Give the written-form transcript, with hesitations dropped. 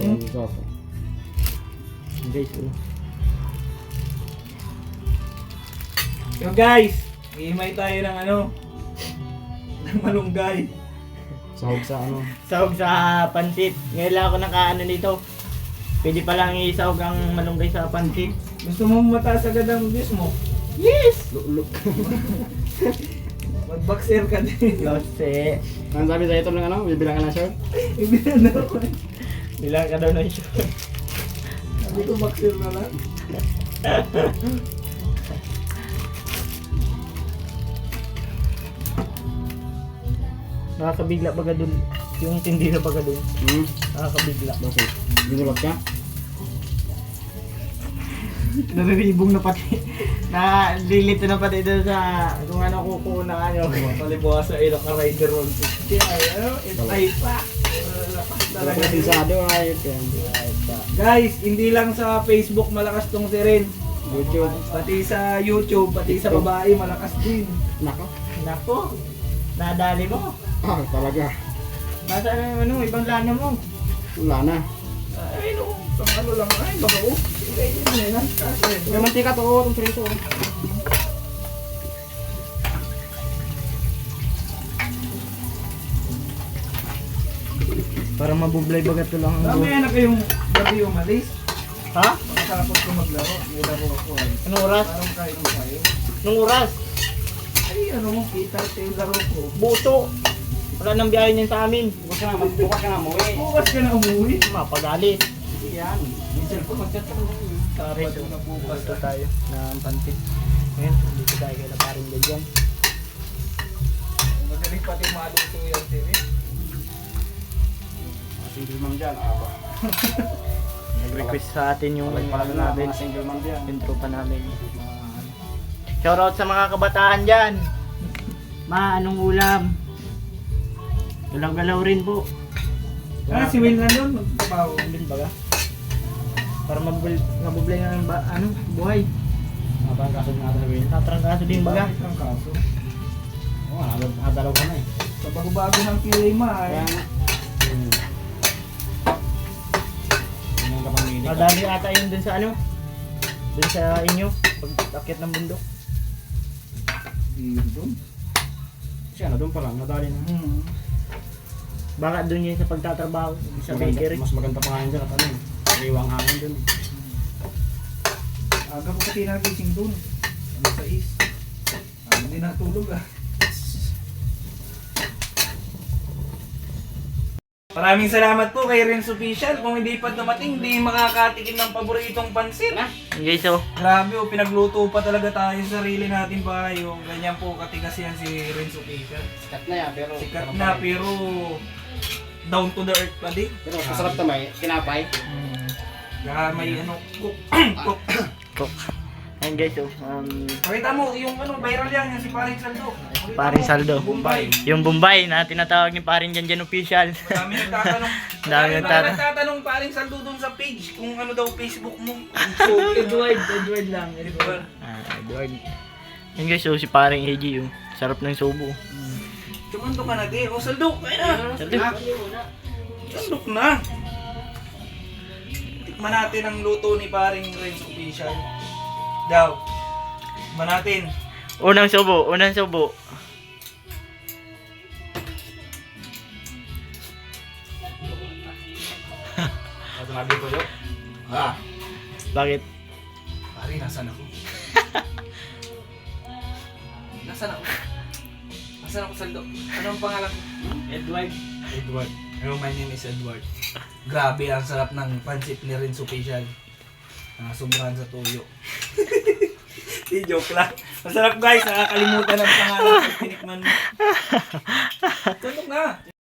Yung sauce. Guys, So guys, hihimay tayo ng ng malunggay. Sahog sa ano. Sahog sa pansit. Ngayon lang ako nakaano nito. Pwede pa lang isahog ang malunggay sa pansit. Gusto mo mataas agad ang views mo? Yes! Luluk. Mag-boxer ka din. Lose. Ang sabi sa ito ng ano, bibilang ka ng short. Ibilan na ako. Bilang ka daw ng short. Sabi ko boxer na lang. Nakakabigla baga dun. Yung tindira baga dun. Nakakabigla. Bakit? Binulot ka? Nariribong na pati. Nalilito na pati doon sa kung ano kukuha na palibuha sa ilok na rider road. Itay pa. Talaga pisado ayot yan. Guys, hindi lang sa Facebook malakas tong si Ren. YouTube. Pati sa YouTube, pati sa babae malakas din. Nako. Nako, nadali mo. Ah, talaga. Nasaan ang ibang lana mo? Wala na. Ay no, pang ano lang ay baka Sige, yun na yan. May mantika to, itong chorizo. Para mabublay bagat ko lang ang Mamaya na kayong gabi umalis. Ha? Pagkatapos ko maglaro, nilaro ako ay. Anong oras? Parang kain mo kayo. Anong oras? Ay, ano mo, kita yung laro ko. Buto. Wala nang biyahe niyan sa amin. Bukas ka na mo eh. Bukas ka na umuwi. Mapagalit. Yan. Minsan ko mag-chat ka na. Sorry, buto tayo ng pantit. Ngayon, dito tayo kay Laparing Ganyan. Magaling pati maluto yan, Tiri. Single man dyan. Aba. Nag-request sa atin yung Pala ano na natin, mga single man dyan. yung tropa namin. Shoutout sa mga kabataan dyan. Ma, anong ulam? Galaw-galaw rin po. Si Will na doon, magpapaw. Din baga? Para mabublay na ng buhay. Ang kaso na natin sabihin. Tatrangkaso din baga. Bakit ang kaso? Oo, nakadalaw ka na eh. Sa bago-bago ng kilay Kaya ay. nga. Yung kapamili ka. Madali ata yun dun sa dun sa inyo. Pag-akit ng bundok. Doon. Kasi ano, doon pa lang, nadali na. Baka dun yun sa pagtatrabaho. Sa bakery. Mas maganda pa nga yun dyan at ano eh. Iwang hangin dun eh. Aga ko kasi nagising doon. Ano sa is? Hindi natulog ah. Maraming salamat po kay Renz Official. Kung hindi pa dumating, hindi makakatikim ng paboritong pansit. Okay, so. Grabe oh, pinagluto pa talaga tayo sa sarili natin pa yung ganyan po katigas yan si Renz Official. Sikat na yan, pero... Sikat na pero down to the earth pa din. Pero masarap to may kinapay. Kaya may cook. Cook. Ayun guys, so. Pakita mo yung viral yan, yung si Paring Saldo. Paring Saldo. Bombay. Yung Bombay na tinatawag ni Paring Janjan Official. Marami nagtatanong. Dami nagtatanong. nagtatanong Paring Saldo dun sa page kung ano daw Facebook mo. Edward lang. Edward. Edward. Ayun guys, so si Paring AG yung sarap ng subo. Tumanto ka na di. O Saldo, kaya na. Sandok na. Tikman natin ang luto ni Paring Renz Official. Daw. Tikman natin. Unang subo. Ano sinabi ko yun? Bakit? Pare, nasan ako? Nasan ako, Saldo? Ano ang pangalan ko? Edward. Edward. Hello, my name is Edward. Grabe, ang sarap ng pansit ni Renz Official. Sobrahan sa tuyo. Di joke lang. Masarap guys, nakakalimutan ang pangalan pag tinikman mo. Tundok na.